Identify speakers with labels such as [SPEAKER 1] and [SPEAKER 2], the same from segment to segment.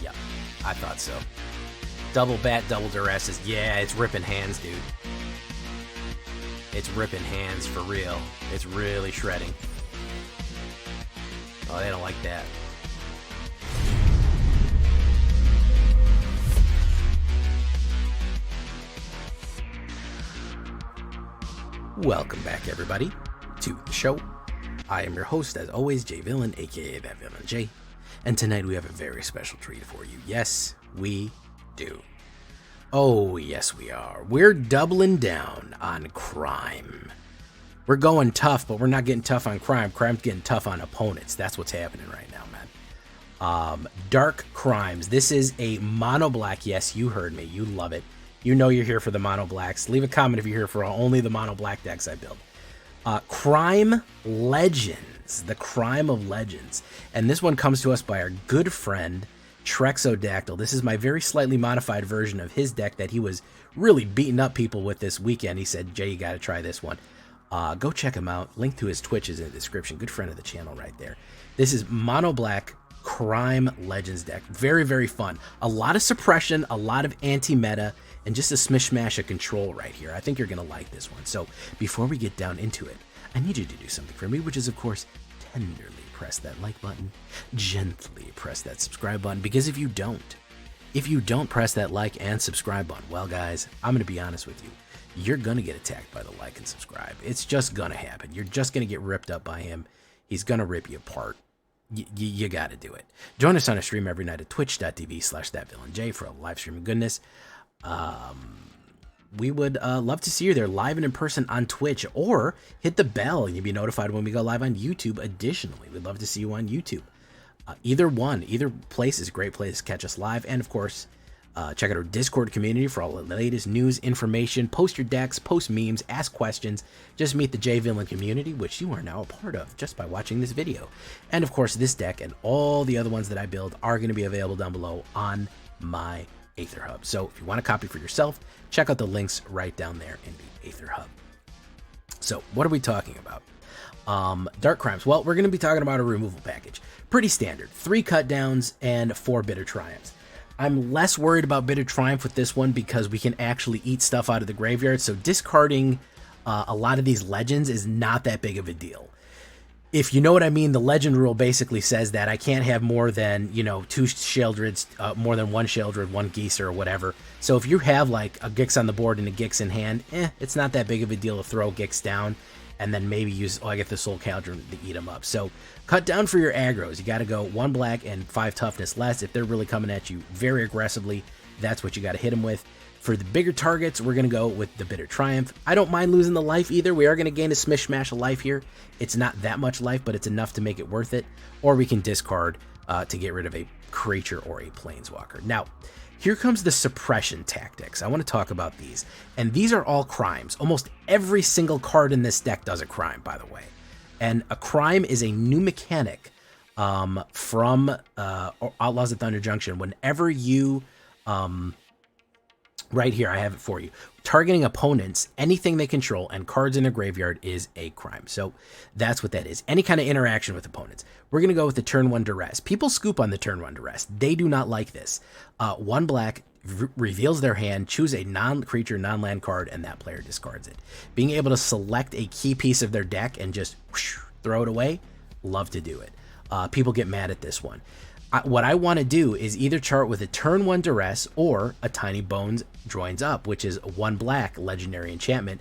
[SPEAKER 1] Yeah, I thought so. Double bat, double duress is, yeah, it's ripping hands, dude. It's ripping hands for real. It's really shredding. Oh, they don't like that. Welcome back, everybody, to the show. I am your host, as always, Jay Villain, aka That Villain J. And tonight we have a very special treat for you. Yes, we do. Oh, yes, we are. We're doubling down on crime. We're going tough, but we're not getting tough on crime. Crime's getting tough on opponents. That's what's happening right now, man. Dark Crimes. This is a mono black. Yes, you heard me. You love it. You know you're here for the mono blacks. Leave a comment if you're here for only the mono black decks I build. Crime Legends. The Crime of Legends. And this one comes to us by our good friend, Trex. This is my very slightly modified version of his deck that he was really beating up people with this weekend. He said, Jay, you got to try this one. Go check him out. Link to his Twitch is in the description. Good friend of the channel right there. This is mono black Crime Legends deck. Very, very fun. A lot of suppression, a lot of anti-meta, and just a smish-mash of control right here. I think you're going to like this one. So before we get down into it, I need you to do something for me, which is, of course, tenderly press that like button, gently press that subscribe button, because if you don't press that like and subscribe button, well, guys, I'm going to be honest with you. You're going to get attacked by the like and subscribe. It's just going to happen. You're just going to get ripped up by him. He's going to rip you apart. You got to do it. Join us on a stream every night at twitch.tv/thatvillainj for a live stream of goodness. We would love to see you there live and in person on Twitch, or hit the bell and you'll be notified when we go live on YouTube. Additionally, we'd love to see you on YouTube. Either place is a great place to catch us live. And of course, check out our Discord community for all the latest news, information, post your decks, post memes, ask questions, just meet the J Villain community, which you are now a part of just by watching this video. And of course, this deck and all the other ones that I build are going to be available down below on my AetherHub. So if you want a copy for yourself, check out the links right down there in the AetherHub. So what are we talking about? Dark Crimes. Well, we're going to be talking about a removal package. Pretty standard. 3 cut downs and 4 bitter triumphs. I'm less worried about bitter triumph with this one because we can actually eat stuff out of the graveyard. So discarding a lot of these legends is not that big of a deal. If you know what I mean, the legend rule basically says that I can't have more than, 2 Sheldreds, more than 1 Sheldred, 1 Geeser, or whatever. So if you have like a Gix on the board and a Gix in hand, it's not that big of a deal to throw Gix down and then maybe use, I get the Soul Cauldron to eat them up. So cut down for your aggros. You got to go 1 black and 5 toughness less. If they're really coming at you very aggressively, that's what you got to hit them with. For the bigger targets, we're going to go with the Bitter Triumph. I don't mind losing the life either. We are going to gain a smish-mash of life here. It's not that much life, but it's enough to make it worth it. Or we can discard to get rid of a creature or a planeswalker. Now, here comes the suppression tactics. I want to talk about these. And these are all crimes. Almost every single card in this deck does a crime, by the way. And a crime is a new mechanic from Outlaws at Thunder Junction. Whenever you... right here, I have it for you. Targeting opponents, anything they control, and cards in their graveyard is a crime. So that's what that is. Any kind of interaction with opponents. We're going to go with the turn 1 duress. People scoop on the turn 1 duress. They do not like this. 1 black reveals their hand, choose a non-creature, non-land card, and that player discards it. Being able to select a key piece of their deck and just whoosh, throw it away, love to do it. People get mad at this one. What I want to do is either chart with a turn 1 duress or a Tiny Bones Joins Up, which is 1 black legendary enchantment.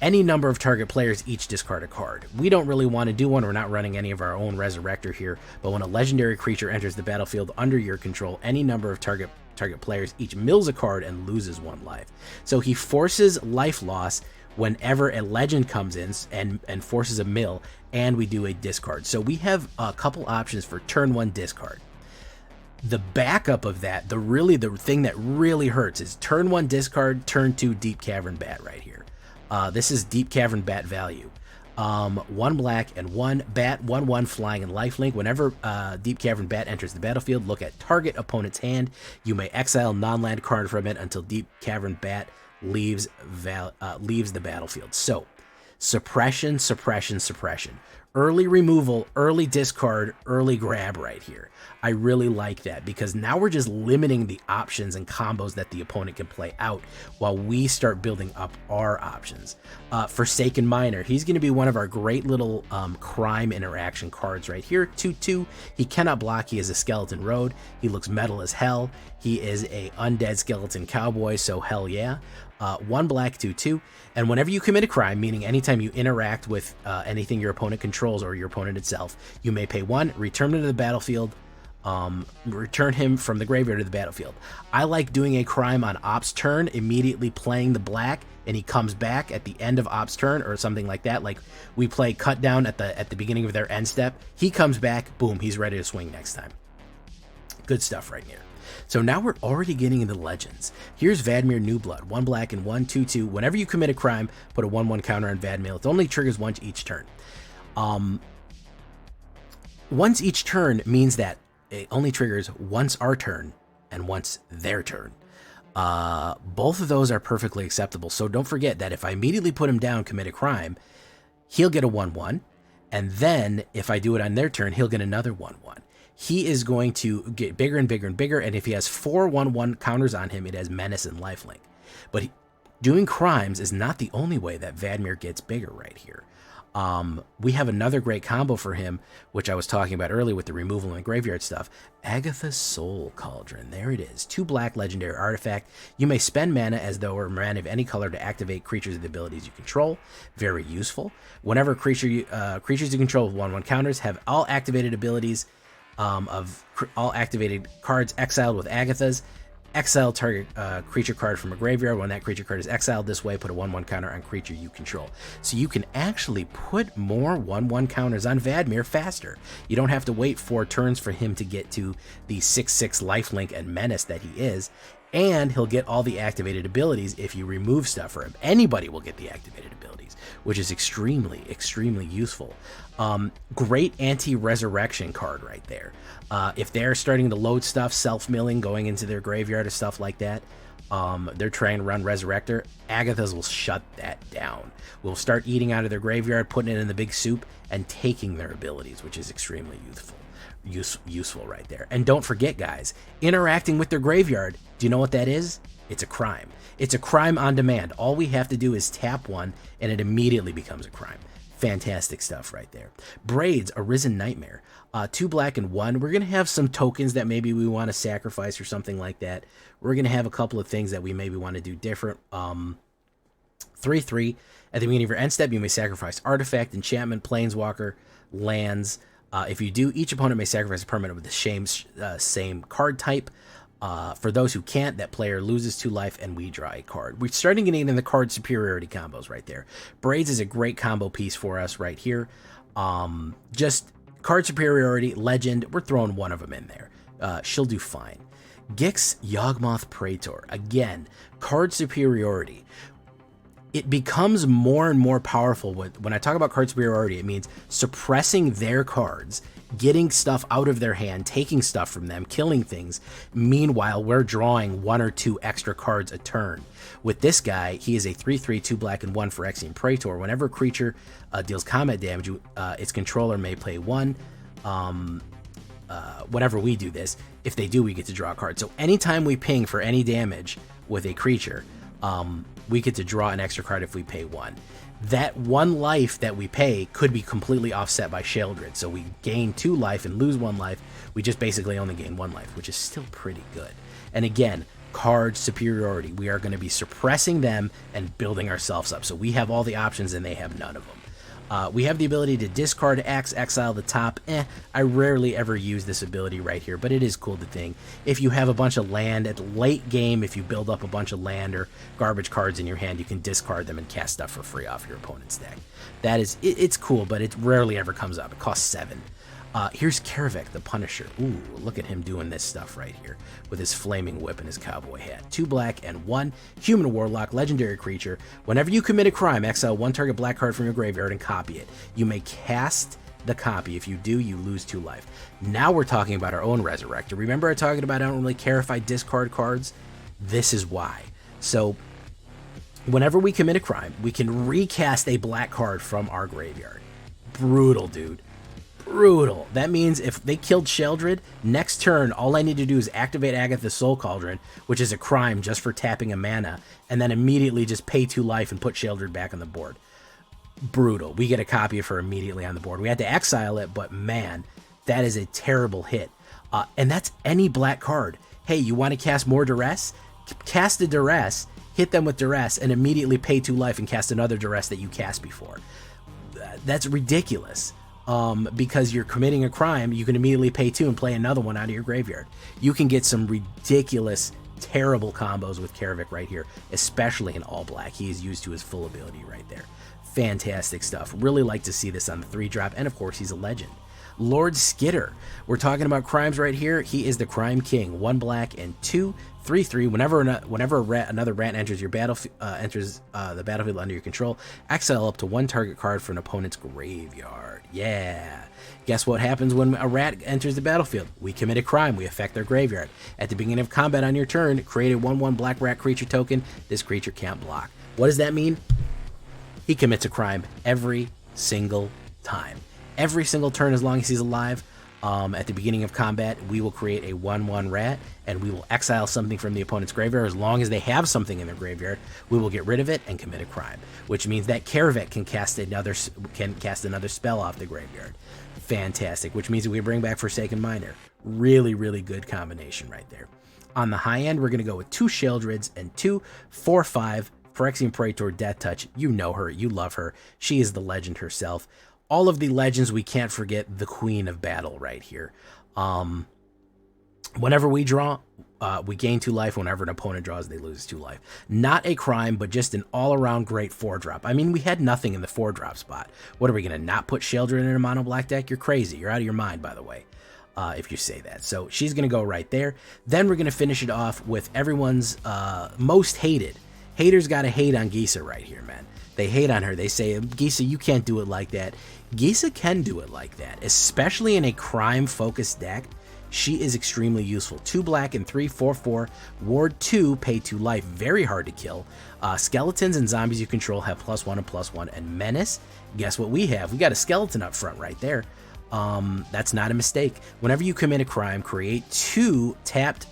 [SPEAKER 1] Any number of target players each discard a card. We don't really want to do one. We're not running any of our own Resurrector here, but when a legendary creature enters the battlefield under your control, any number of target players each mills a card and loses 1 life. So he forces life loss whenever a legend comes in and forces a mill, and we do a discard. So we have a couple options for turn 1 discard. The backup of that, the thing that really hurts is turn 1 discard, turn 2 Deep Cavern Bat right here. This is Deep Cavern Bat value. 1 black and 1 bat, 1/1 flying and lifelink. Whenever Deep Cavern Bat enters the battlefield, look at target opponent's hand. You may exile non-land card from it until Deep Cavern Bat leaves the battlefield. So suppression, suppression, suppression. Early removal, early discard, early grab right here. I really like that because now we're just limiting the options and combos that the opponent can play out while we start building up our options. Forsaken Miner, he's going to be one of our great little crime interaction cards right here. 2/2, he cannot block, he is a skeleton road, he looks metal as hell, he is a undead skeleton cowboy, so hell yeah. 1 black, 2/2, and whenever you commit a crime, meaning anytime you interact with anything your opponent controls or your opponent itself, you may pay 1, return him to the battlefield, return him from the graveyard to the battlefield. I like doing a crime on Op's turn, immediately playing the black, and he comes back at the end of Op's turn or something like that. Like we play cut down at the beginning of their end step, he comes back, boom, he's ready to swing next time. Good stuff right here. So now we're already getting into legends. Here's Vadmir New Blood, 1 black and 1 2/2. Whenever you commit a crime, put a 1/1 counter on Vadmir. It only triggers once each turn. Once each turn means that it only triggers once our turn and once their turn. Both of those are perfectly acceptable. So don't forget that if I immediately put him down, commit a crime, he'll get a 1/1. And then if I do it on their turn, he'll get another 1/1. He is going to get bigger and bigger and bigger, and if he has 4 1/1 counters on him, it has Menace and Lifelink. But doing crimes is not the only way that Vadmir gets bigger right here. We have another great combo for him, which I was talking about earlier with the removal and graveyard stuff. Agatha's Soul Cauldron. There it is. 2 black legendary artifact. You may spend mana as though or mana of any color to activate creatures with abilities you control. Very useful. Whenever creatures you control with 1/1 counters have all activated abilities of all activated cards exiled with Agatha's. Exile target creature card from a graveyard. When that creature card is exiled this way, put a 1/1 counter on creature you control. So you can actually put more 1/1 counters on Vadmir faster. You don't have to wait 4 turns for him to get to the 6/6 lifelink and menace that he is. And he'll get all the activated abilities if you remove stuff for him. Anybody will get the activated abilities, which is extremely, extremely useful. Great anti-resurrection card right there. If they're starting to load stuff, self-milling, going into their graveyard or stuff like that, they're trying to run Resurrector, Agatha's will shut that down. We'll start eating out of their graveyard, putting it in the big soup, and taking their abilities, which is extremely useful right there. And don't forget, guys, interacting with their graveyard, do you know what that is? It's a crime. It's a crime on demand. All we have to do is tap 1 and it immediately becomes a crime. Fantastic stuff right there. Braids, Arisen Nightmare. 2 black and 1. We're going to have some tokens that maybe we want to sacrifice or something like that. We're going to have a couple of things that we maybe want to do different. 3/3. At the beginning of your end step, you may sacrifice artifact, enchantment, planeswalker, lands. If you do, each opponent may sacrifice a permanent with the same card type. For those who can't, that player loses 2 life and we draw a card. We're starting getting into the card superiority combos right there. Braids is a great combo piece for us right here. Just card superiority, legend, we're throwing one of them in there. She'll do fine. Gix Yawgmoth Praetor. Again, card superiority. It becomes more and more powerful. When I talk about card superiority, it means suppressing their cards, getting stuff out of their hand, taking stuff from them, killing things. Meanwhile, we're drawing 1 or 2 extra cards a turn. With this guy, he is a 3/3, 2 black and 1 Phyrexian Praetor. Whenever a creature deals combat damage, its controller may play 1. Whenever we do this, if they do, we get to draw a card. So anytime we ping for any damage with a creature, we get to draw an extra card if we pay 1. That 1 life that we pay could be completely offset by Sheoldred. So we gain 2 life and lose 1 life. We just basically only gain 1 life, which is still pretty good. And again, card superiority. We are going to be suppressing them and building ourselves up. So we have all the options and they have none of them. We have the ability to discard X, exile the top. I rarely ever use this ability right here, but it is cool to think. If you have a bunch of land at the late game, if you build up a bunch of land or garbage cards in your hand, you can discard them and cast stuff for free off your opponent's deck. That is, it's cool, but it rarely ever comes up. It costs 7. Here's Karavek the Punisher. Ooh, look at him doing this stuff right here with his flaming whip and his cowboy hat. 2 black and 1 human warlock, legendary creature. Whenever you commit a crime, exile 1 target black card from your graveyard and copy it. You may cast the copy. If you do, you lose 2 life. Now we're talking about our own Resurrector. Remember I talked about I don't really care if I discard cards? This is why. So whenever we commit a crime, we can recast a black card from our graveyard. brutal, dude. Brutal. That means if they killed Sheldred, next turn, all I need to do is activate Agatha's Soul Cauldron, which is a crime just for tapping a mana, and then immediately just pay 2 life and put Sheldred back on the board. Brutal. We get a copy of her immediately on the board. We had to exile it, but man, that is a terrible hit. And that's any black card. Hey, you want to cast more Duress? Cast a Duress, hit them with Duress, and immediately pay 2 life and cast another Duress that you cast before. That's ridiculous. Because you're committing a crime, you can immediately pay 2 and play another one out of your graveyard. You can get some ridiculous, terrible combos with Karavik right here, especially in all black. He is used to his full ability right there. Fantastic stuff. Really like to see this on the 3-drop, and of course, he's a legend. Lord Skitter. We're talking about crimes right here. He is the crime king. 1 black and 2, 3/3. Whenever another rat enters your the battlefield under your control, exile up to 1 target card from an opponent's graveyard. Yeah. Guess what happens when a rat enters the battlefield? We commit a crime. We affect their graveyard. At the beginning of combat on your turn, create a 1/1 black rat creature token. This creature can't block. What does that mean? He commits a crime every single time. Every single turn as long as he's alive. At the beginning of combat, we will create a 1/1 rat, and we will exile something from the opponent's graveyard. As long as they have something in their graveyard, we will get rid of it and commit a crime, which means that Karavik can cast another spell off the graveyard. Fantastic, which means that we bring back Forsaken Miner. Really, really good combination right there. On the high end, we're going to go with 2 Sheldreds and 2 4/5 Phyrexian Praetor Death Touch. You know her, you love her. She is the legend herself. All of the legends, we can't forget the Queen of Battle right here. Whenever we draw, we gain 2 life. Whenever an opponent draws, they lose 2 life. Not a crime, but just an all-around great 4-drop. I mean, we had nothing in the 4-drop spot. What are we going to not put Sheldred in a mono black deck? You're crazy. You're out of your mind, by the way, if you say that. So she's going to go right there. Then we're going to finish it off with everyone's most hated. Haters got to hate on Gisa right here, man. They hate on her. They say, Gisa, you can't do it like that. Gisa can do it like that, especially in a crime-focused deck. She is extremely useful. 2 black and 3 4/4. Ward 2, pay 2 life. Very hard to kill. Skeletons and zombies you control have +1 and +1. And Menace, guess what we have? We got a skeleton up front right there. That's not a mistake. Whenever you commit a crime, create 2 tapped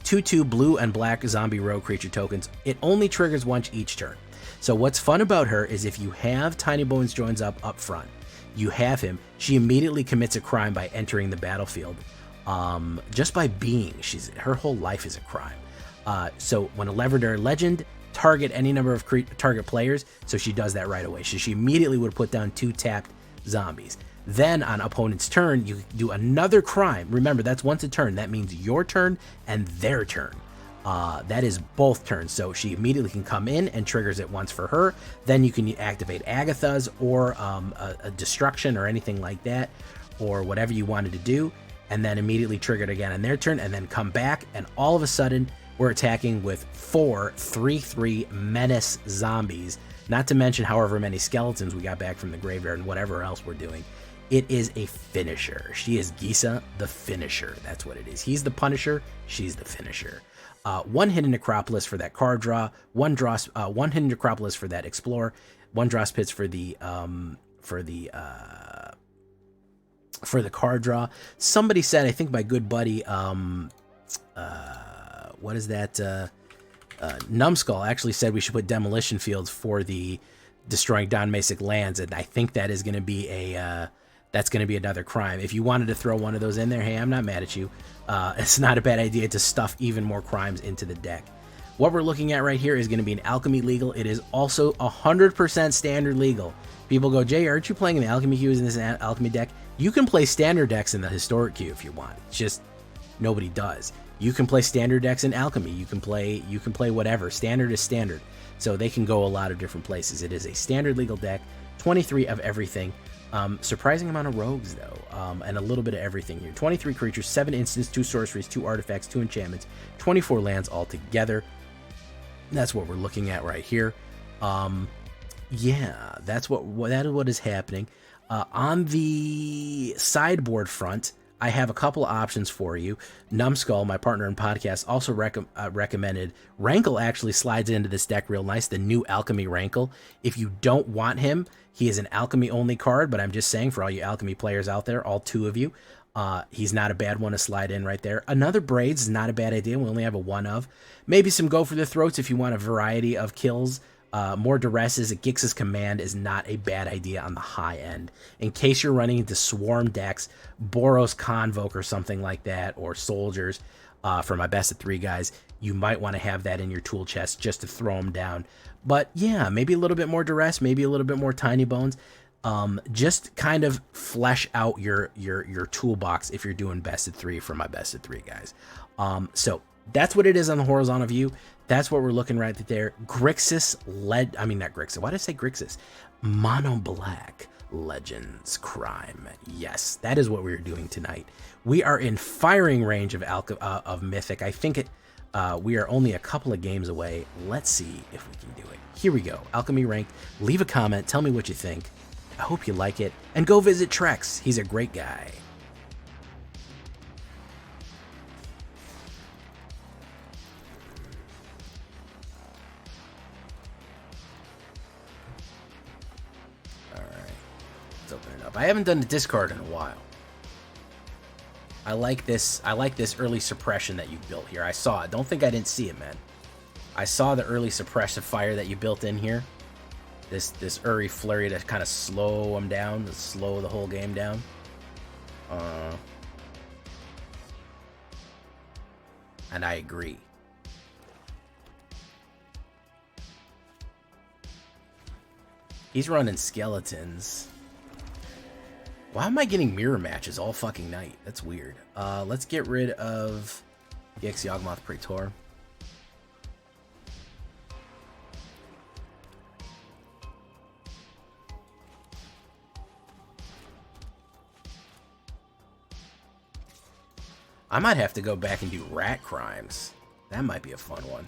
[SPEAKER 1] 2/2 blue and black zombie rogue creature tokens. It only triggers once each turn. So what's fun about her is if you have Tiny Bones joins up front, you have him, she immediately commits a crime by entering the battlefield. Just by being, her whole life is a crime. So when a Legendary Legend, target any number of target players, so she does that right away. So she immediately would put down 2 tapped zombies. Then on opponent's turn, you do another crime. Remember, that's once a turn. That means your turn and their turn. That is both turns, so she immediately can come in and triggers it once for her. Then you can activate Agatha's or a destruction or anything like that, or whatever you wanted to do, and then immediately trigger it again on their turn, and then come back, and all of a sudden we're attacking with 4 3/3 menace zombies, not to mention however many skeletons we got back from the graveyard and whatever else we're doing. It is a finisher. She is Gisa the finisher. That's what it is. He's the Punisher, she's the finisher. 1 hidden Necropolis for that card draw, 1 hidden Necropolis for that explore, 1 draw spits for the card draw. Somebody said, I think my good buddy, what is that? Numbskull actually said we should put demolition fields for the destroying Don Masic lands, and I think that is going to be that's going to be another crime. If you wanted to throw one of those in there, hey, I'm not mad at you. It's not a bad idea to stuff even more crimes into the deck. What we're looking at right here is going to be an Alchemy legal. It is also 100% standard legal. People go, Jay, aren't you playing in the Alchemy queue in this Alchemy deck? You can play standard decks in the Historic queue if you want. It's just nobody does. You can play standard decks in Alchemy. You can play whatever. Standard is standard. So they can go a lot of different places. It is a standard legal deck, 23 of everything. Surprising amount of rogues though, and a little bit of everything here. 23 creatures, 7 instants, 2 sorceries, 2 artifacts, 2 enchantments, 24 lands altogether. That's what we're looking at right here. Yeah, that is what is happening. On the sideboard front, I have a couple of options for you. Numbskull, my partner in podcast, also recommended Rankle actually slides into this deck real nice, the new Alchemy Rankle. If you don't want him, he is an Alchemy only card, but I'm just saying for all you Alchemy players out there, all 2 of you, he's not a bad one to slide in right there. Another Braids is not a bad idea. We only have a 1 of. Maybe some Go for the Throats if you want a variety of kills. More Duresses, a Gix's Command is not a bad idea on the high end. In case you're running into Swarm decks, Boros Convoke or something like that, or Soldiers, for my best of 3 guys, you might want to have that in your tool chest just to throw them down. But yeah, maybe a little bit more Duress, maybe a little bit more Tiny Bones. Just kind of flesh out your toolbox if you're doing best of 3 for my best of 3 guys. So that's what it is on the horizontal view. That's what we're looking right there. Grixis not Grixis. Why did I say Grixis? Mono Black Legends Crime. Yes, that is what we're doing tonight. We are in firing range of Mythic. I think we are only a couple of games away. Let's see if we can do it. Here we go. Alchemy Ranked. Leave a comment. Tell me what you think. I hope you like it. And go visit Trex. He's a great guy. I haven't done the discard in a while. I like this early suppression that you built here. I saw it. Don't think I didn't see it, man. I saw the early suppressive fire that you built in here. This Uri Flurry to kind of slow them down, to slow the whole game down. And I agree. He's running skeletons. Why am I getting mirror matches all fucking night? That's weird. Let's get rid of Gix Yawgmoth Praetor. I might have to go back and do Rat Crimes. That might be a fun one.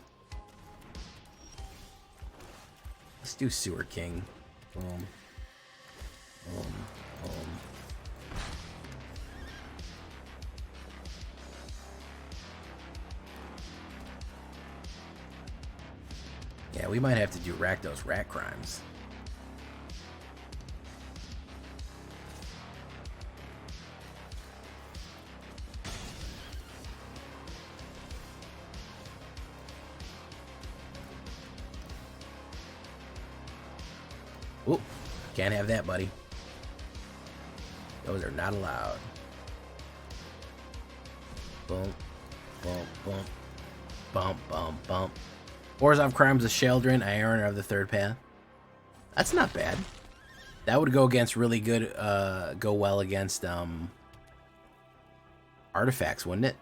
[SPEAKER 1] Let's do Sewer King. Boom. Boom. Boom. Yeah, we might have to do Rakdos Rat Crimes. Oop, can't have that, buddy. Those are not allowed. Boom, boom, boom, bump, bump, bump. Orzhov Crimes of Sheldrin, Iron of the Third Path. That's not bad. That would go against really good, go well against artifacts, wouldn't it?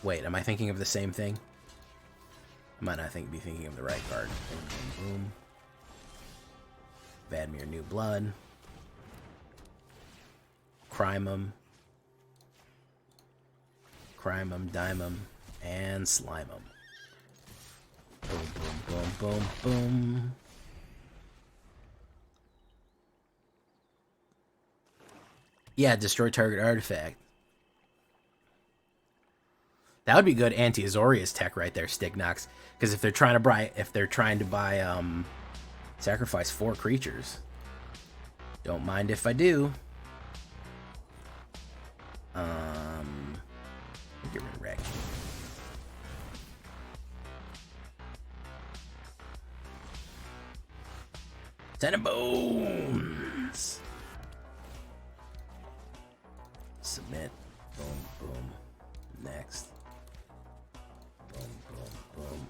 [SPEAKER 1] Wait, am I thinking of the same thing? I might not be thinking of the right card. Boom, boom, boom. Vadmir New Blood. Crimum, Dimum, and Slimum. Boom, boom, boom, boom, boom. Yeah, destroy target artifact. That would be good anti-Azorius tech right there, Stignox. Because if they're trying to buy, sacrifice 4 creatures. Don't mind if I do. Get rid of Wreck. Ten of Bones. Submit. Boom, boom. Next. Boom, boom, boom.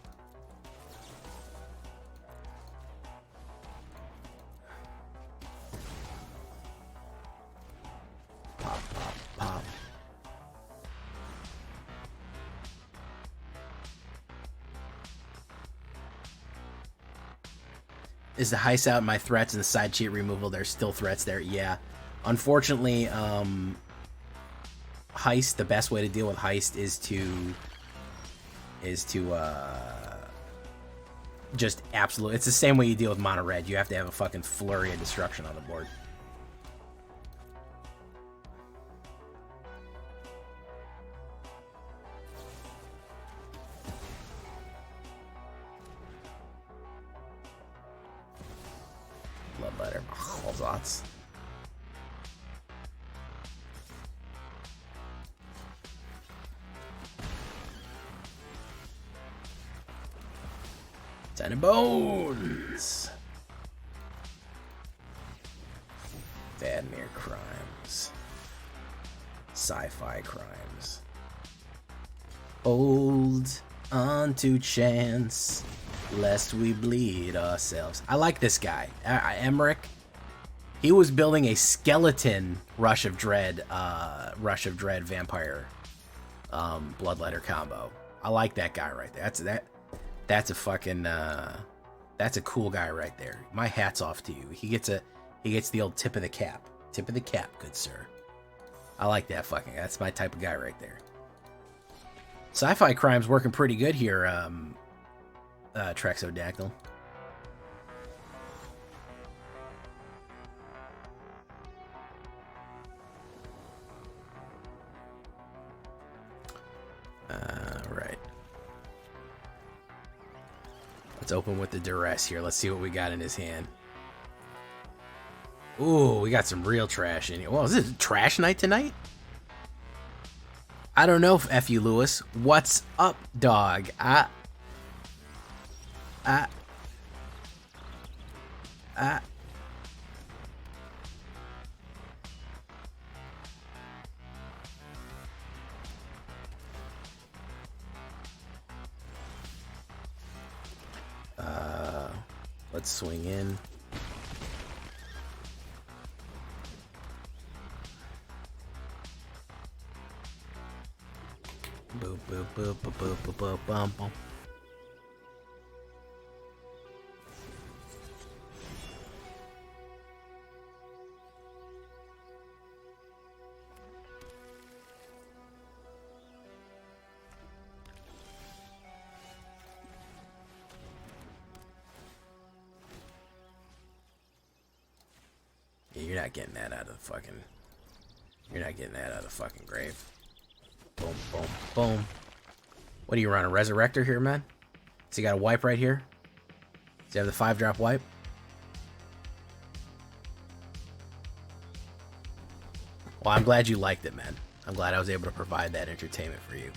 [SPEAKER 1] Pop, pop, pop. Is the heist out my threats and the side cheat removal? There's still threats there. Yeah. Unfortunately, heist, the best way to deal with heist is to just absolute. It's the same way you deal with mono red. You have to have a fucking flurry of destruction on the board. slots. Ten of bones. Vadmere crimes. Sci-fi crimes. Hold on to chance, lest we bleed ourselves. I like this guy, Emmerich. He was building a skeleton Rush of Dread vampire bloodletter combo. I like that guy right there. That's a fucking that's a cool guy right there. My hat's off to you. He gets the old tip of the cap. Tip of the cap, good sir. I like that fucking. That's my type of guy right there. Sci-fi crime's working pretty good here, Trexodactyl. Right. Let's open with the duress here. Let's see what we got in his hand. Ooh, we got some real trash in here. Well, is this trash night tonight? I don't know, F.U. Lewis. What's up, dog? Let's swing in. Boop, boop, boop, boop, boop, boop, boop, bum, bum. Yeah, you're not getting that out of the fucking... You're not getting that out of the fucking grave. Boom, boom, boom. What do you run, a resurrector here, man? So you got a wipe right here? Does you have the 5-drop wipe? Well, I'm glad you liked it, man. I'm glad I was able to provide that entertainment for you.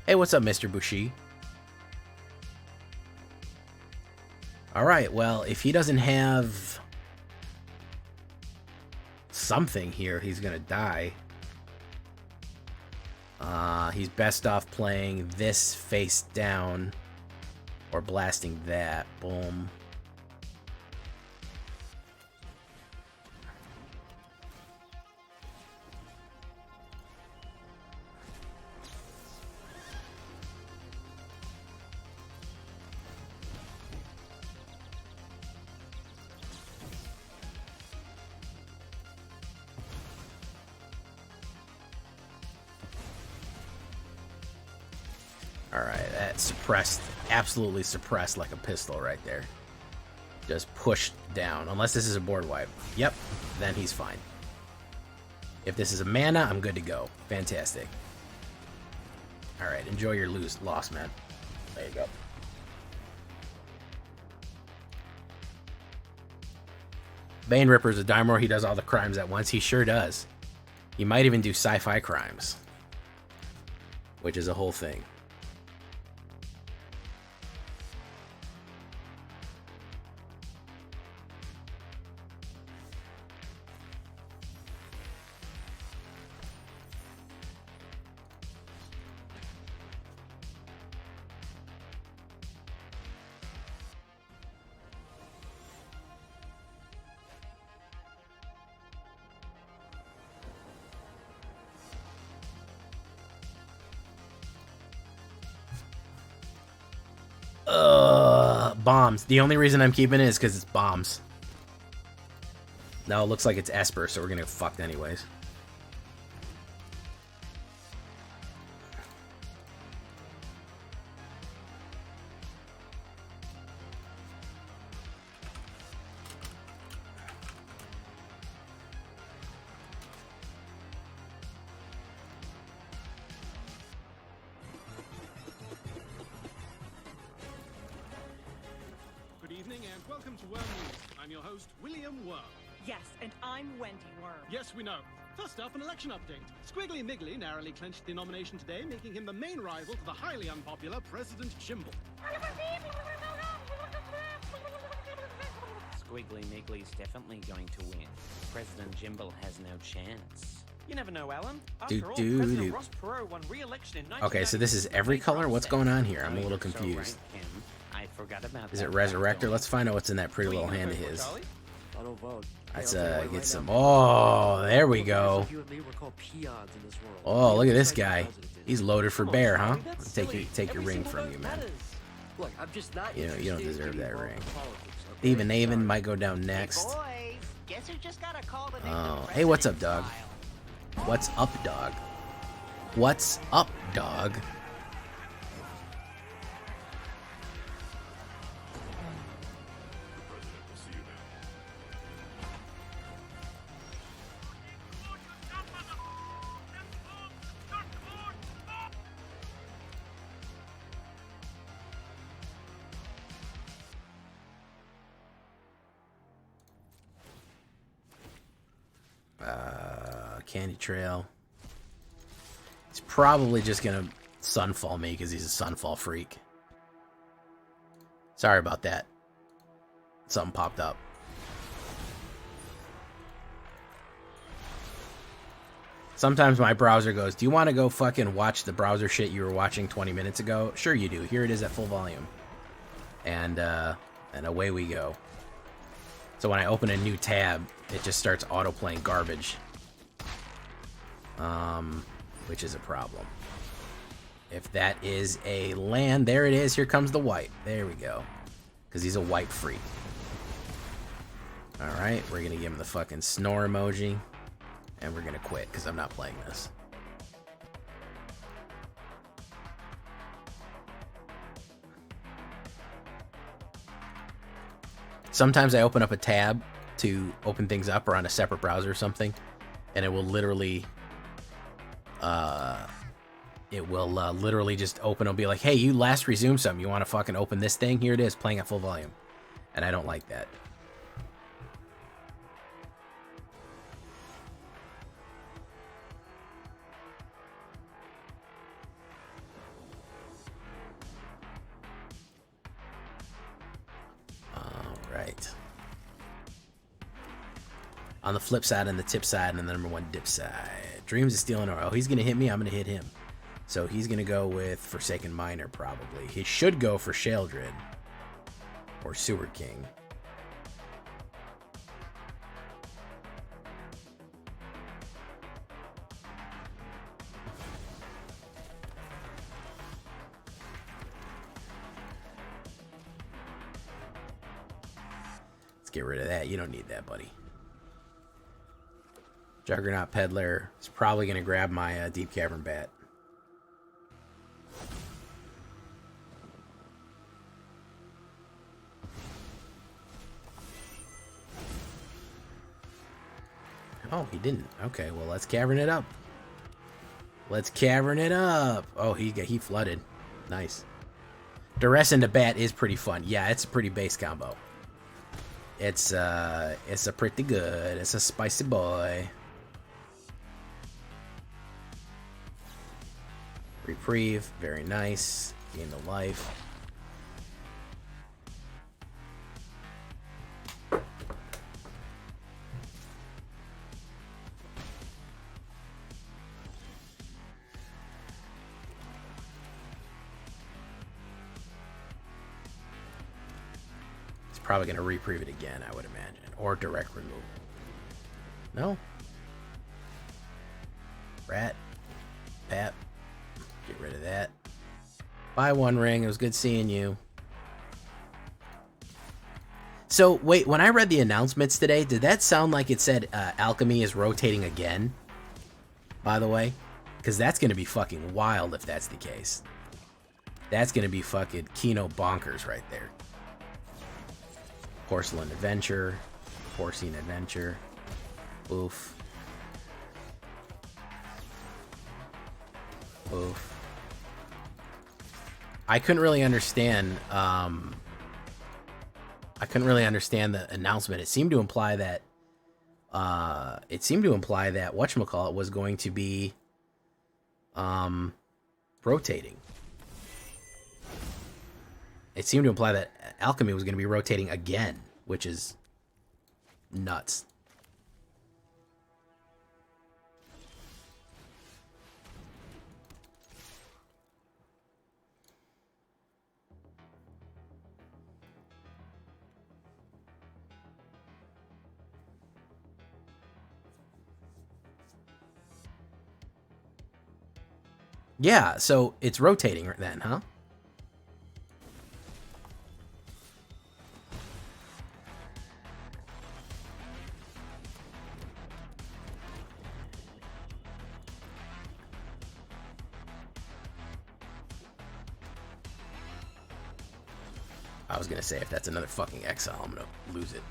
[SPEAKER 1] Hey, what's up, Mr. Bushi? Alright, well, if he doesn't have something here, he's gonna die. He's best off playing this face down or blasting that. Boom. Alright, that's suppressed. Absolutely suppressed like a pistol right there. Just pushed down. Unless this is a board wipe. Yep, then he's fine. If this is a mana, I'm good to go. Fantastic. Alright, enjoy your loss, man. There you go. Bane Ripper's a Dimor. He does all the crimes at once. He sure does. He might even do sci-fi crimes. Which is a whole thing. Bombs. The only reason I'm keeping it is because it's bombs. Now it looks like it's Esper, so we're gonna get fucked anyways.
[SPEAKER 2] Good evening and welcome to World News. I'm your host, William Worm. Yes, and I'm Wendy Worm.
[SPEAKER 3] Yes, we know. First up, an election update. Squiggly Miggly narrowly clinched the nomination today, making him the main rival to the highly unpopular President Jimble.
[SPEAKER 4] Squiggly Miggly's definitely going to win. President Jimble has no chance. You never know, Alan. After all, President Ross Perot won re-election in 1990.
[SPEAKER 1] Okay, so this is every color? What's going on here? I'm a little confused.
[SPEAKER 4] I forgot about
[SPEAKER 1] is it Resurrector? Let's find out what's in that pretty little hand of his.
[SPEAKER 5] I don't vote.
[SPEAKER 1] Let's get some. Oh, there we go. Oh, look at this guy. He's loaded for bear, huh? Take your ring from you, man.
[SPEAKER 5] Look, I'm just not.
[SPEAKER 1] You don't deserve that ring. Even Avon might go down next. Oh, hey, what's up, dog? What's up, dog? What's up, dog? Candy Trail. He's probably just gonna Sunfall me because he's a Sunfall freak. Sorry about that. Something popped up. Sometimes my browser goes, do you want to go fucking watch the browser shit you were watching 20 minutes ago? Sure you do. Here it is at full volume. And away we go. So when I open a new tab, it just starts auto-playing garbage. Which is a problem. If that is a land, there it is. Here comes the white. There we go. Because he's a white freak. Alright, we're going to give him the fucking snore emoji. And we're going to quit because I'm not playing this. Sometimes I open up a tab to open things up or on a separate browser or something. And it will literally... literally just open. It'll be like, hey, you last resumed something. You want to fucking open this thing? Here it is, playing at full volume. And I don't like that. Alright. On the flip side and the tip side and the number one dip side. Dreams is stealing our... Oh, he's going to hit me. I'm going to hit him. So he's going to go with Forsaken Miner, probably. He should go for Sheldred. Or Sewer King. Let's get rid of that. You don't need that, buddy. Juggernaut Peddler is probably going to grab my Deep Cavern Bat. Oh, he didn't. Okay, well, let's cavern it up. Let's cavern it up. Oh, he flooded. Nice. Duress into Bat is pretty fun. Yeah, it's a pretty base combo. It's a pretty good. It's a spicy boy. Reprieve, very nice. Gain the life. It's probably going to reprieve it again, I would imagine. Or direct removal. No? Rat. Pat. Get rid of that. Buy one ring. It was good seeing you. So, wait, when I read the announcements today, did that sound like it said Alchemy is rotating again? By the way? Because that's going to be fucking wild if that's the case. That's going to be fucking Kino bonkers right there. Porcelain Adventure. Porcine Adventure. Oof. Oof. I couldn't really understand. I couldn't really understand the announcement. It seemed to imply that it seemed to imply that whatchamacallit was going to be rotating. It seemed to imply that alchemy was going to be rotating again, which is nuts. Yeah, so it's rotating then, huh? I was gonna say, if that's another fucking exile, I'm gonna lose it.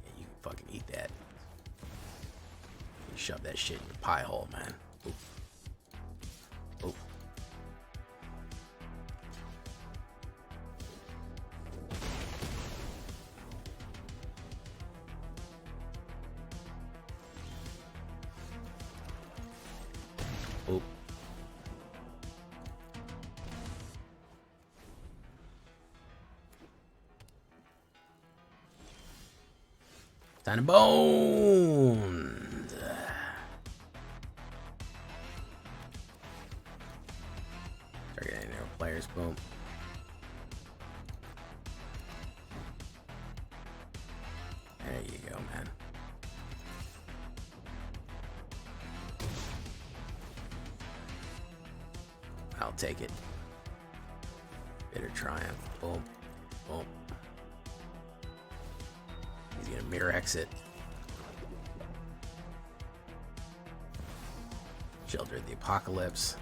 [SPEAKER 1] Yeah, you can fucking eat that. You shove that shit in your pie hole, man. Oop. Oop. Oop. Time to bones. Target any arrow players. Boom. There you go, man. I'll take it. Bitter triumph. Boom. Boom. He's gonna mirror exit. Shelter of the Apocalypse.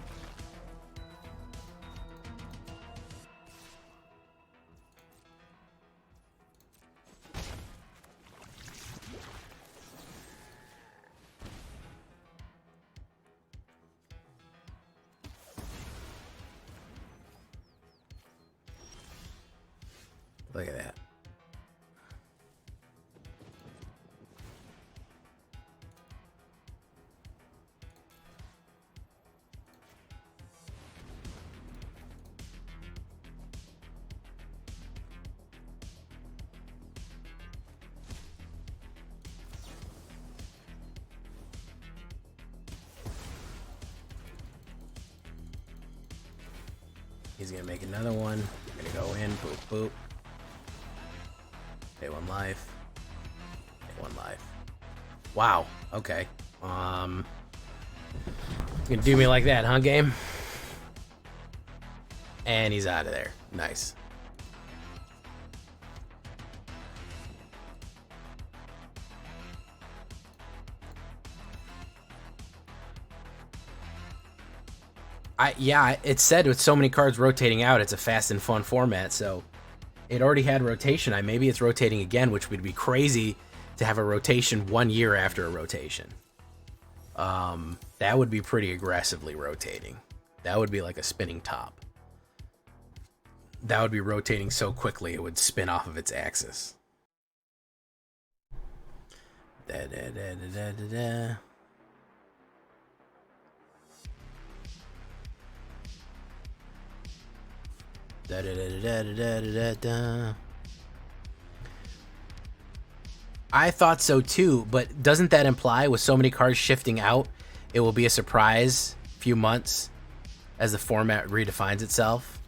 [SPEAKER 1] Look at that. He's gonna make another one. Gonna go in, boop, boop. Pay 1 life. Pay 1 life. Wow. Okay. Gonna do me like that, huh, game? And he's out of there. Nice. Yeah, it said with so many cards rotating out, it's a fast and fun format, so it already had rotation. Maybe it's rotating again, which would be crazy to have a rotation 1 year after a rotation. That would be pretty aggressively rotating. That would be like a spinning top. That would be rotating so quickly it would spin off of its axis. Da, da, da, da, da, da. Da, da, da, da, da, da, da, da. I thought so too, but doesn't that imply with so many cards shifting out, it will be a surprise few months as the format redefines itself?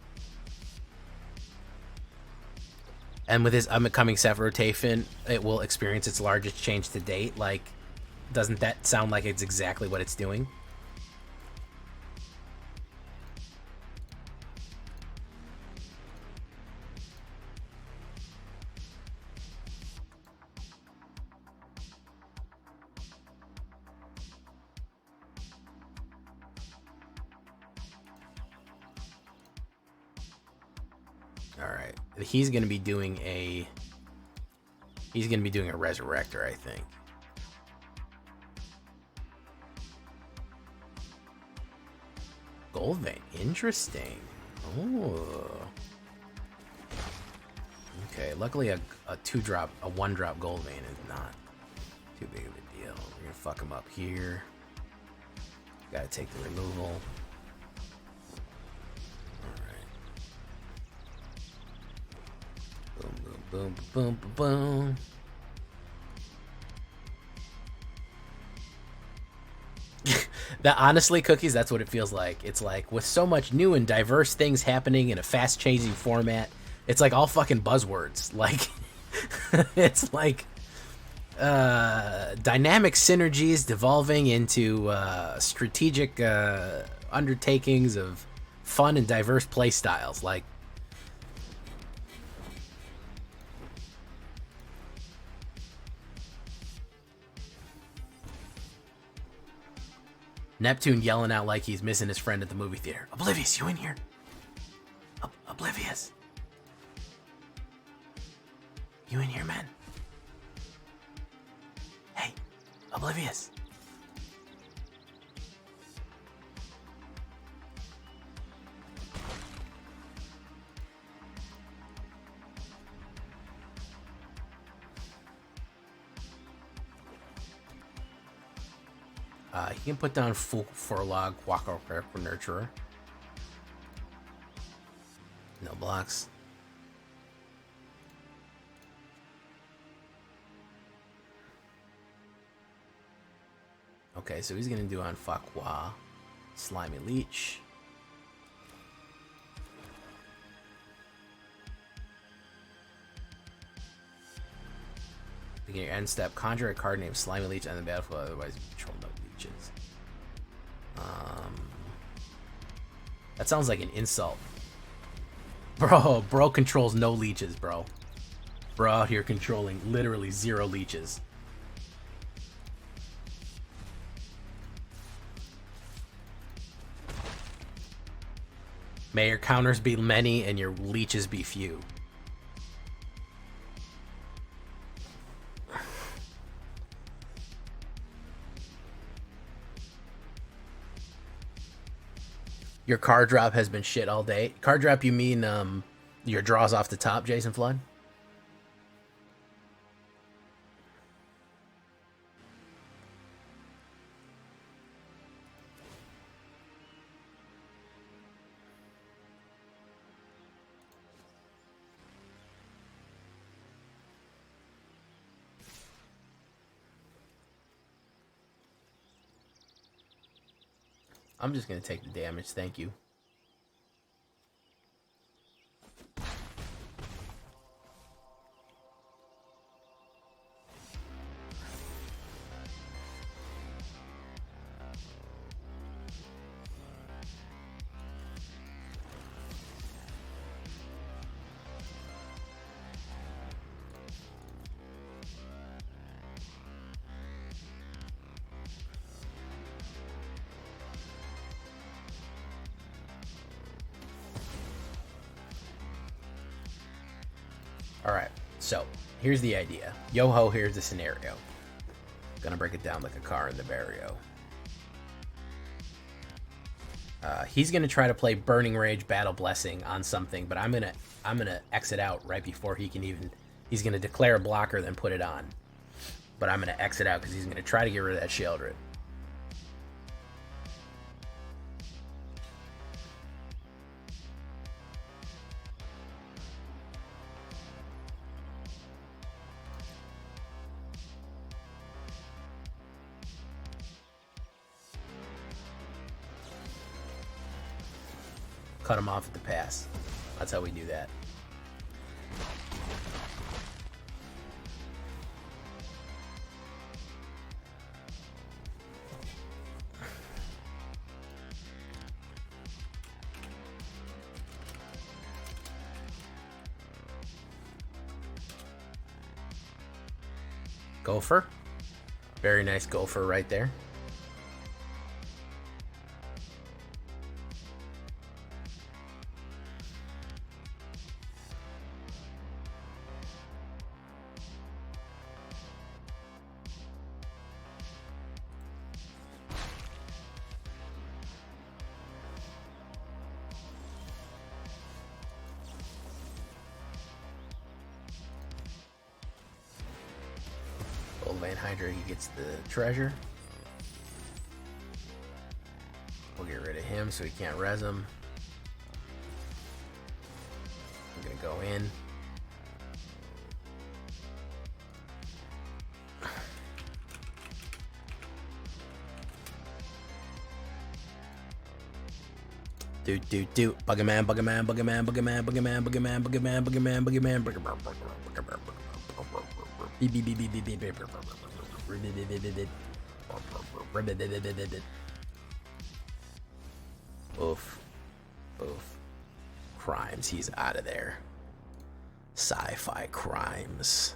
[SPEAKER 1] And with his upcoming set rotation, it will experience its largest change to date. Like, doesn't that sound like it's exactly what it's doing? Alright. He's gonna be doing a resurrector, I think. Gold vein. Interesting. Oh. Okay, luckily a 2-drop, a 1-drop gold vein is not too big of a deal. We're gonna fuck him up here. Gotta take the removal. Alright. Boom, boom, boom, boom, boom, boom. That honestly, Cookies, that's what it feels like. It's like with so much new and diverse things happening in a fast-changing format, it's like all fucking buzzwords. Like, it's like dynamic synergies devolving into strategic undertakings of fun and diverse play styles. Like, Neptune yelling out like he's missing his friend at the movie theater. Oblivious, you in here? Oblivious. You in here, man? Hey, Oblivious. He can put down full Forlog, Waka Nurturer. No blocks. Okay, so he's gonna do on Fakwa, Slimy Leech. Begin your end step. Conjure a card named Slimy Leech on the battlefield, otherwise you control no leeches. That sounds like an insult. Bro controls no leeches, bro. Bro out here controlling literally 0 leeches. May your counters be many and your leeches be few. Your card drop has been shit all day. Card drop, you mean your draws off the top, Jason Flood? I'm just gonna take the damage, thank you. Alright, so here's the idea. Yo-ho, here's the scenario. Gonna break it down like a car in the barrio. He's gonna try to play Burning Rage Battle Blessing on something, but I'm gonna exit out right before he can even. He's gonna declare a blocker, then put it on. But I'm gonna exit out because he's gonna try to get rid of that Sheoldred. Cut him off at the pass. That's how we do that. Gopher. Very nice Gopher right there. Lane Hydra, he gets the treasure. We'll get rid of him so he can't res him. I'm gonna go in. Do. Buggerman. Oof. Crimes, he's out of there. Sci-fi crimes.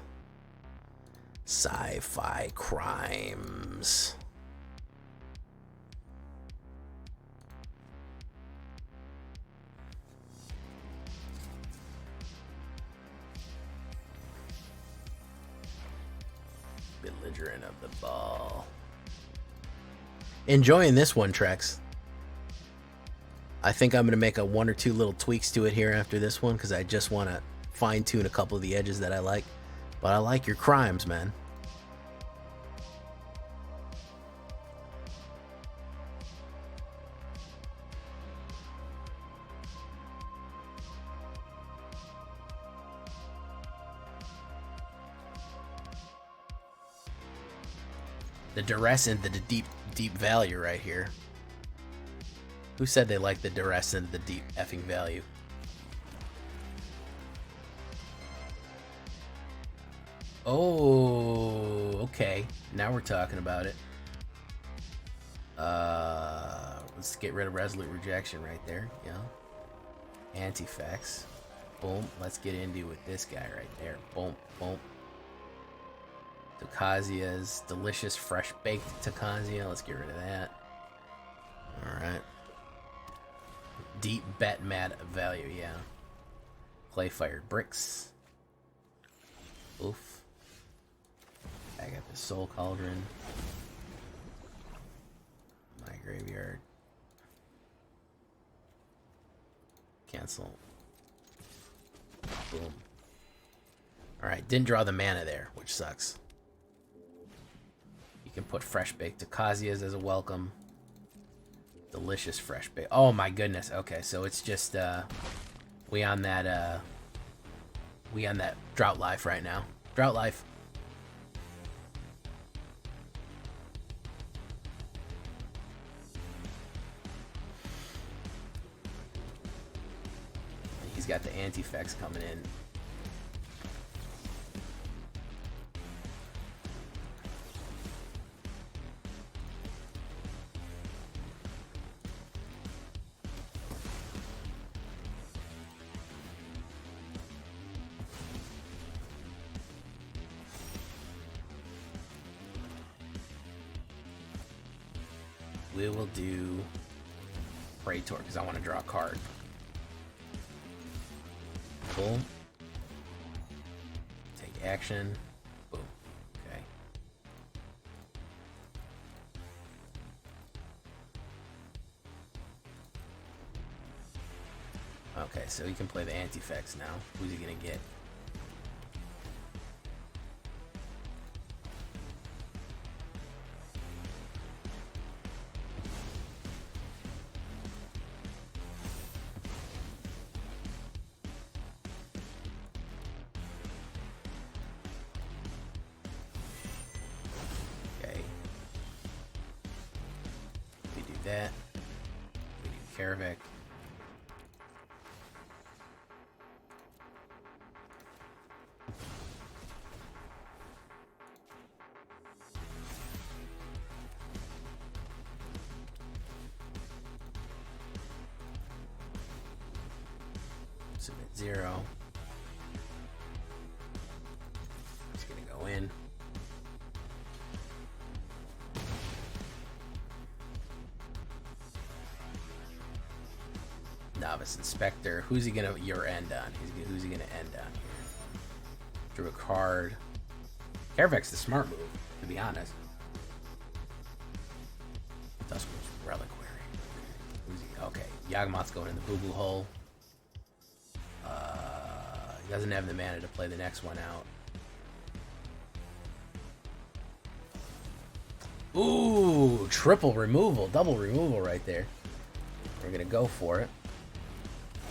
[SPEAKER 1] Belligerent of the ball. Enjoying this one, Trex. I think I'm going to make a 1 or 2 little tweaks to it here after this one because I just want to fine-tune a couple of the edges that I like. But I like your crimes, man. The duress and the deep value right here. Who said they like the duress and the deep effing value? Oh, okay. Now we're talking about it. Let's get rid of resolute rejection right there. Yeah. Anti-facts. Boom. Let's get into with this guy right there. Boom. Tokazia's delicious fresh baked Tokazia. Let's get rid of that. Alright. Deep bet mad value, yeah. Clay fired bricks. Oof. I got the soul cauldron. My graveyard. Cancel. Boom. Alright, didn't draw the mana there, which sucks. You can put fresh baked Tokazias as a welcome. Delicious fresh baked. Oh my goodness. Okay, so it's just we on that drought life right now. Drought life. He's got the anti-effects coming in. We will do Praetor because I want to draw a card. Boom. Take action. Boom. Okay. Okay, so he can play the anti-effects now. Who's he gonna get? That. We do Karavik. Submit 0. Just gonna go in. Novice Inspector. Who's he gonna your end on? Who's he gonna end on here? Drew a card. Karavik's the smart move, to be honest. Duskwood's Reliquary. Who's he? Okay, Yawgmoth's going in the boo-boo hole. He doesn't have the mana to play the next one out. Ooh, triple removal, double removal right there. We're gonna go for it.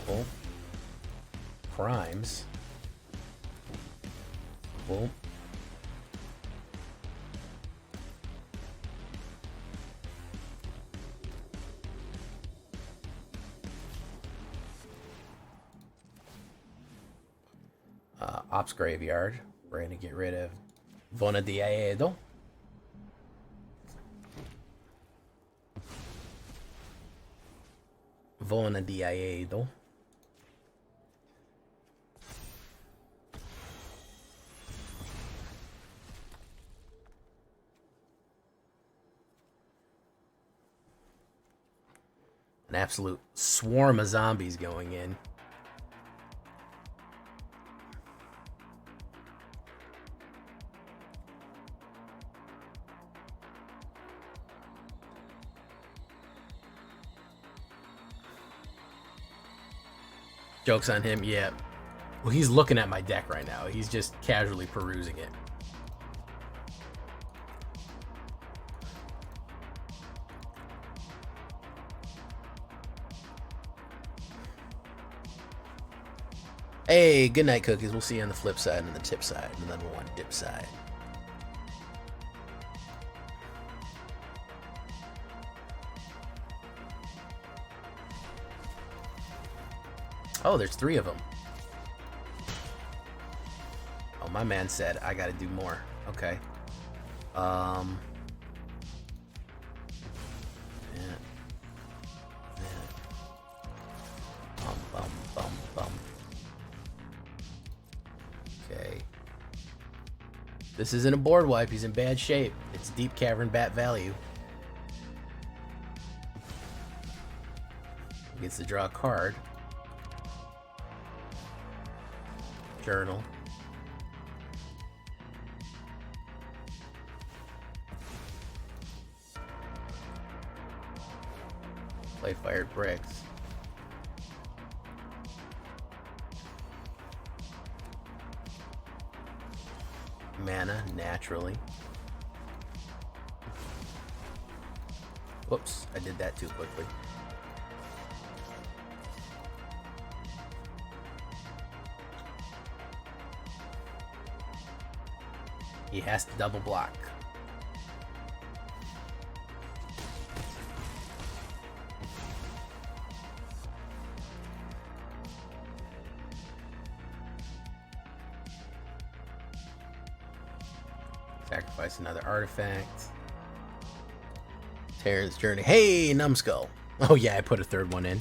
[SPEAKER 1] Boom. Crimes. Boom. Ops Graveyard. We're gonna get rid of Vonadiaedo. Vonadiaedo. An absolute swarm of zombies going in. Joke's on him, yeah. Well, he's looking at my deck right now. He's just casually perusing it. Hey, good night, cookies. We'll see you on the flip side and the tip side, and then we'll on dip side. Oh, there's 3 of them. Oh, my man said I gotta do more. Okay. Yeah. Bum. Okay. This isn't a board wipe. He's in bad shape. It's Deep Cavern Bat value. He gets to draw a card. Journal. Play Fired Bricks. Mana, naturally. Whoops, I did that too quickly. He has to double block. Sacrifice another artifact. Terran's Journey. Hey, Numbskull. Oh yeah, I put a 3rd one in.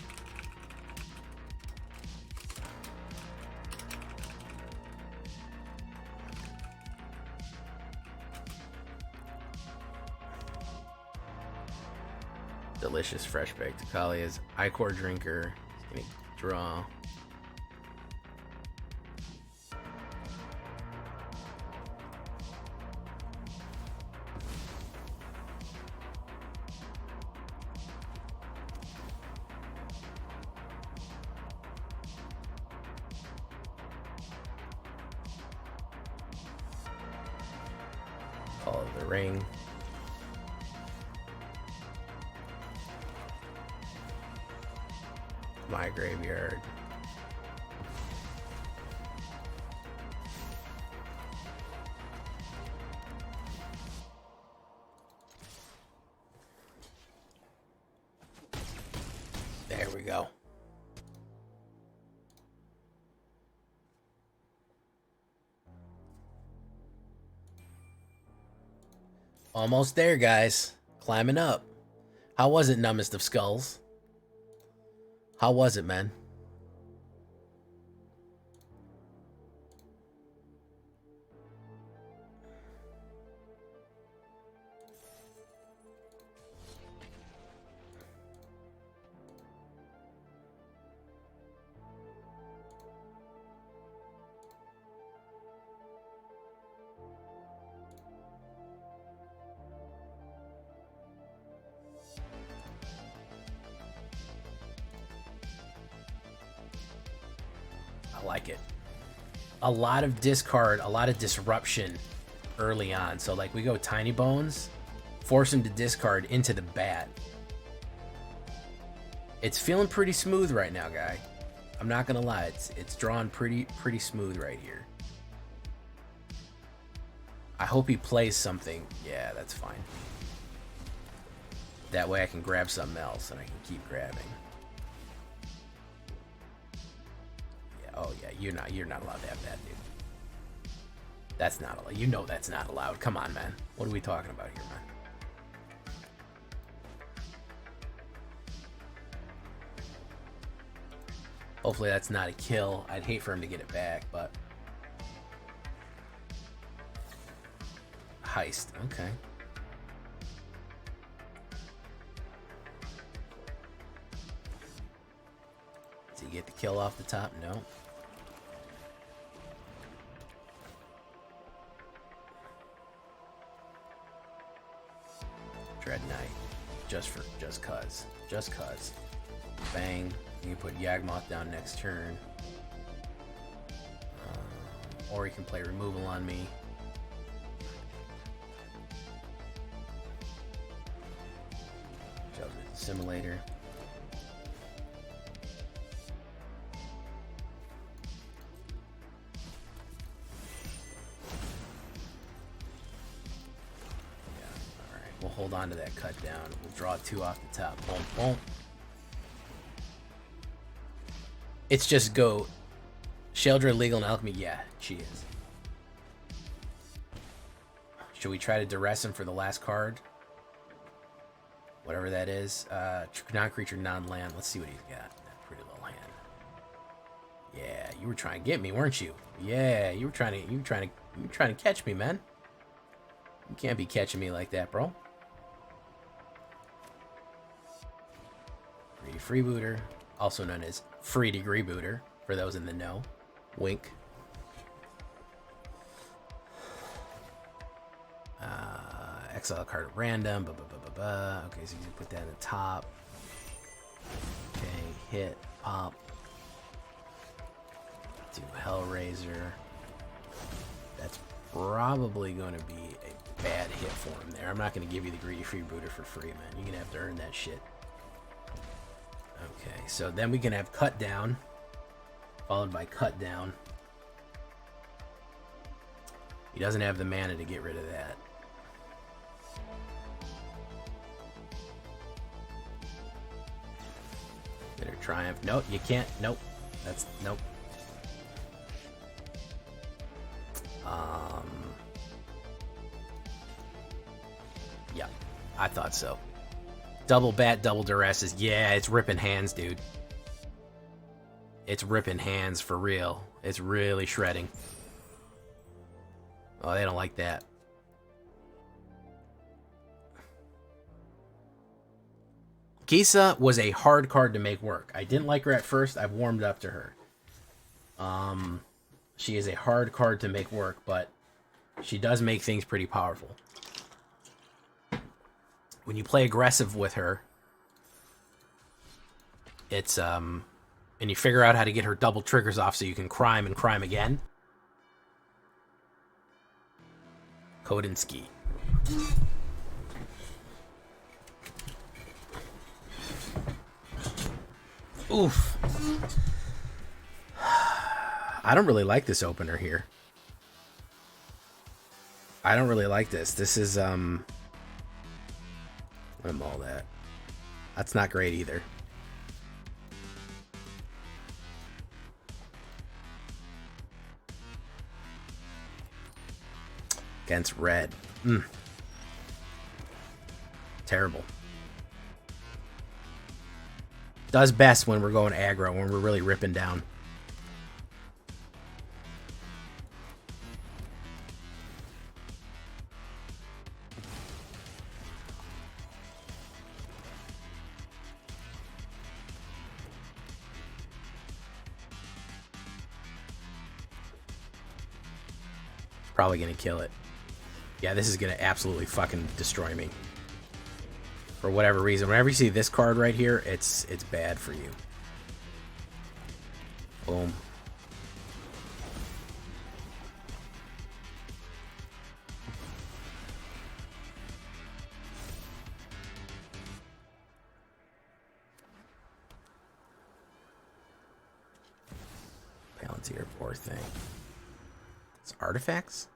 [SPEAKER 1] Delicious fresh baked Takalia's Icor Drinker. He's gonna draw. Call of the Ring. My graveyard. There we go. Almost there, guys. Climbing up. How was it, Numbest of Skulls? How was it, man? I like it. A lot of discard, a lot of disruption early on. So like we go Tiny Bones, Force him to discard into the bat. It's feeling pretty smooth right now, guy. I'm not gonna lie, it's drawn pretty smooth right here. I hope he plays something. Yeah, that's fine. That way I can grab something else and I can keep grabbing. Yeah, oh yeah, you're not allowed to have that, dude. That's not allowed. You know that's not allowed. Come on, man. What are we talking about here, man? Hopefully that's not a kill. I'd hate for him to get it back, but... Heist. Okay. Does he get the kill off the top? No. Dread Knight. Just cuz. Bang. You can put Yawgmoth down next turn. Or he can play removal on me. Judgment Simulator. Yeah, alright. We'll hold on to that cut down. We'll draw 2 off the top. Boom, boom. It's just go. Sheldra legal in alchemy? Yeah, she is. Should we try to duress him for the last card? Whatever that is. Non-creature, non-land. Let's see what he's got. That pretty little hand. Yeah, you were trying to get me, weren't you? Yeah, you were trying to catch me, man. You can't be catching me like that, bro. Freebooter, also known as free degree booter, for those in the know. Wink. Exile a card at random. Okay, so you can put that in the top. Okay, hit, pop. Do Hellraiser. That's probably going to be a bad hit for him there. I'm not going to give you the greedy freebooter for free, man. You're going to have to earn that shit. Okay, so then we can have cut down, followed by cut down. He doesn't have the mana to get rid of that. Bitter Triumph. Nope, you can't. Nope. That's nope. Yeah, I thought so. Double bat, double duresses. Yeah, it's ripping hands, dude. It's ripping hands for real. It's really shredding. Oh, they don't like that. Kisa was a hard card to make work. I didn't like her at first. I've warmed up to her. She is a hard card to make work, but she does make things pretty powerful. When you play aggressive with her, it's, and you figure out how to get her double triggers off so you can crime and crime again. Kodinsky. Oof. I don't really like this opener here. I don't really like this. This is, let me maul that. That's not great either. Against red. Terrible. Does best when we're going aggro, when we're really ripping down. Probably gonna kill it. Yeah, this is gonna absolutely fucking destroy me. For whatever reason. Whenever you see this card right here, it's bad for you. Boom. What's your poor thing? It's artifacts?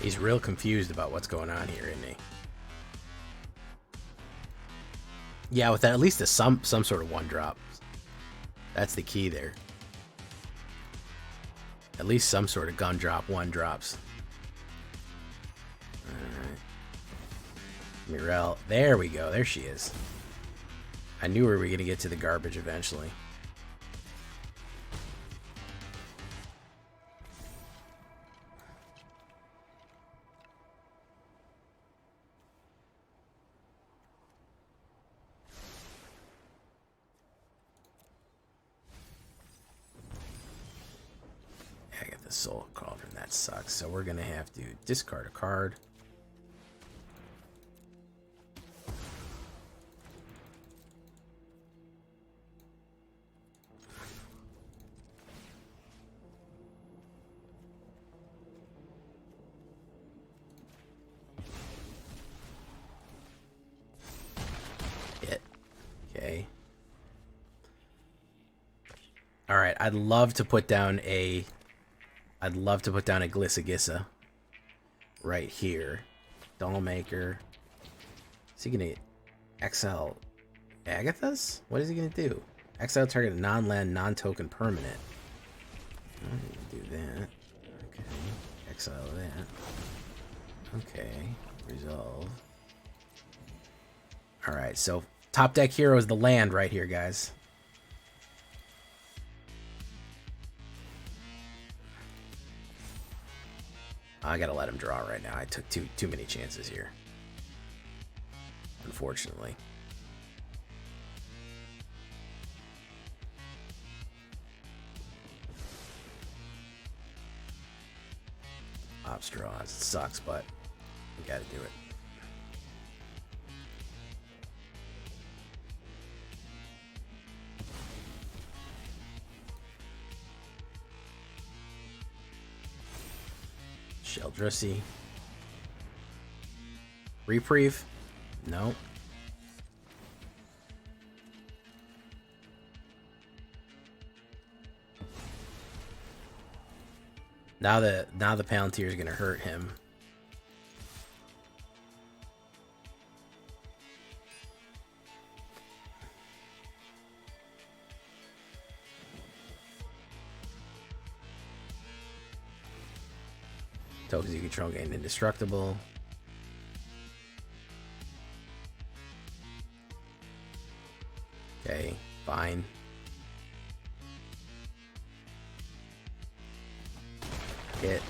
[SPEAKER 1] He's real confused about what's going on here, isn't he? Yeah, with that, at least some sort of one drop. That's the key there. At least some sort of gun drop, one drops. Alright. Mirelle. There we go. There she is. I knew we were going to get to the garbage eventually. Soul Cauldron, that sucks. So we're gonna have to discard a card. Hit. Okay. All right. I'd love to put down a Glissagissa right here. Dollmaker. Is he gonna exile Agathas? What is he gonna do? Exile target non-land, non-token permanent. I'm gonna do that. Okay. Exile that. Okay. Resolve. Alright, so top deck hero is the land right here, guys. I gotta let him draw right now. I took too many chances here, unfortunately. Ops draws. It sucks, but you gotta do it. Sheldrissy. Reprieve? No. Now the Palantir is gonna hurt him. Tokens you control gain indestructible. Okay, fine. Hit.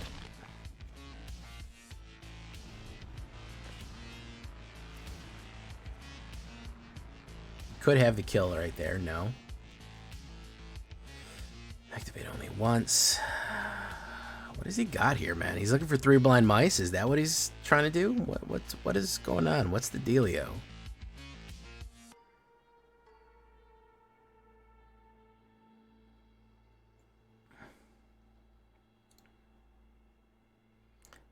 [SPEAKER 1] Could have the kill right there, no. Activate only once. What has he got here, man? He's looking for 3 blind mice? Is that what he's trying to do? What is going on? What's the dealio?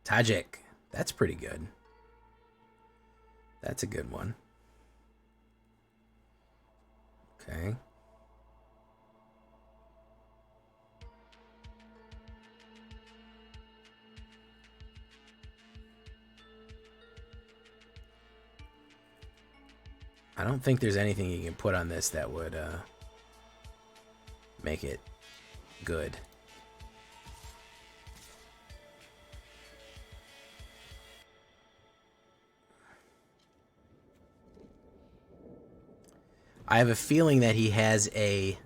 [SPEAKER 1] Tajik. That's pretty good. That's a good one. Okay. I don't think there's anything you can put on this that would make it good. I have a feeling that he has a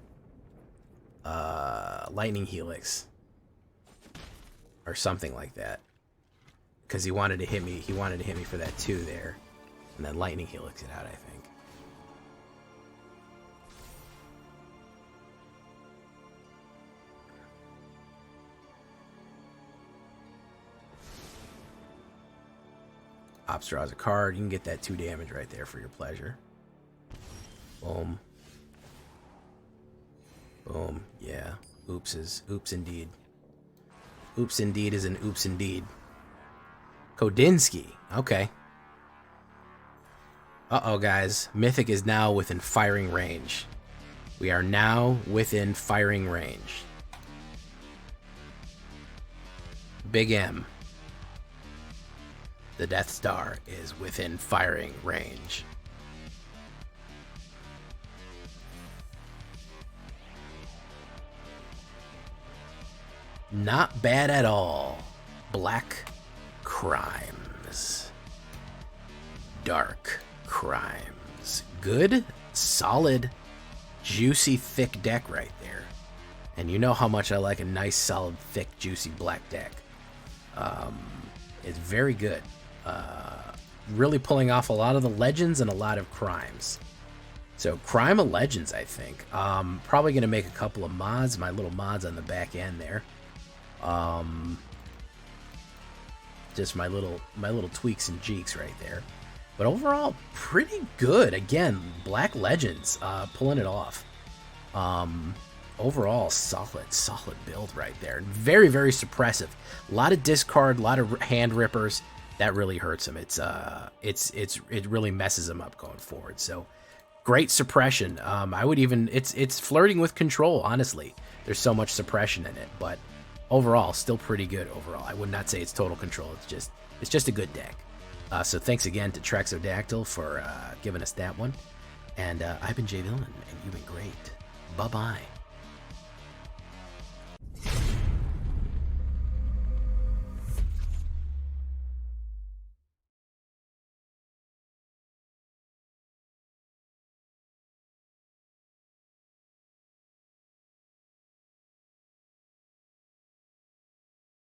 [SPEAKER 1] lightning helix. or something like that. Because he wanted to hit me. He wanted to hit me for that 2 there, and then lightning helix it out, I think. Ops draws a card. You can get that 2 damage right there for your pleasure. Boom. Boom. Yeah. Oops is oops indeed. Oops indeed is an oops indeed. Kodinsky. Okay. Uh-oh, guys. Mythic is now within firing range. We are now within firing range. Big M. The Death Star is within firing range. Not bad at all. Black Crimes. Dark Crimes. Good, solid, juicy, thick deck right there. And you know how much I like a nice, solid, thick, juicy black deck. It's very good. Really pulling off a lot of the legends and a lot of crimes. So Crime of Legends, I think. Probably going to make a couple of mods, my little mods on the back end there. Just my little tweaks and jeeks right there. But overall, pretty good. Again, Black Legends pulling it off. Overall, solid build right there. Very, very suppressive. A lot of discard, a lot of hand rippers. That really hurts him. It really messes him up going forward. So great suppression. I would even it's flirting with control. Honestly, there's so much suppression in it, but overall, still pretty good. Overall, I would not say it's total control. It's just a good deck. So thanks again to Trexodactyl for giving us that one. And I've been Jay Villain, and you've been great. Bye bye.